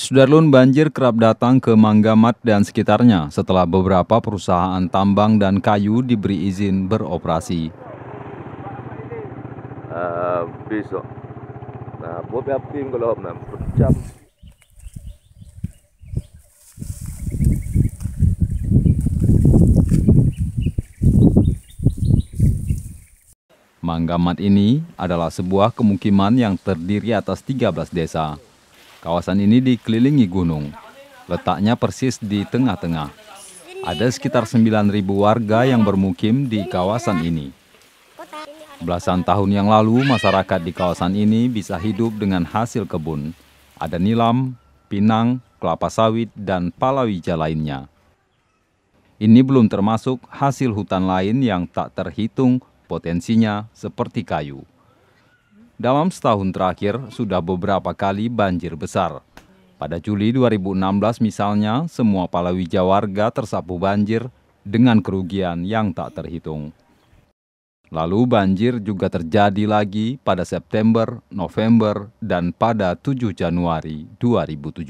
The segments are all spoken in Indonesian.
Sudarlun, banjir kerap datang ke Manggamat dan sekitarnya setelah beberapa perusahaan tambang dan kayu diberi izin beroperasi. Besok. Nah, buat api kalau jam. Manggamat ini adalah sebuah pemukiman yang terdiri atas 13 desa. Kawasan ini dikelilingi gunung. Letaknya persis di tengah-tengah. Ada sekitar 9.000 warga yang bermukim di kawasan ini. Belasan tahun yang lalu, masyarakat di kawasan ini bisa hidup dengan hasil kebun. Ada nilam, pinang, kelapa sawit, dan palawija lainnya. Ini belum termasuk hasil hutan lain yang tak terhitung potensinya seperti kayu. Dalam setahun terakhir, sudah beberapa kali banjir besar. Pada Juli 2016 misalnya, semua palawija warga tersapu banjir dengan kerugian yang tak terhitung. Lalu banjir juga terjadi lagi pada September, November, dan pada 7 Januari 2017.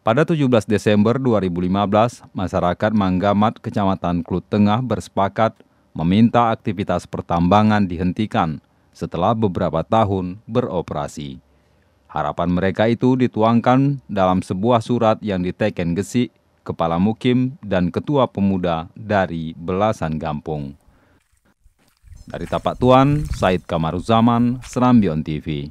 Pada 17 Desember 2015, masyarakat Manggamat, Kecamatan Klut Tengah bersepakat meminta aktivitas pertambangan dihentikan setelah beberapa tahun beroperasi. Harapan mereka itu dituangkan dalam sebuah surat yang diteken Gesik, Kepala Mukim, dan Ketua Pemuda dari belasan kampung. Dari Tapak Tuan, Said Kamaruzaman, Serambion TV.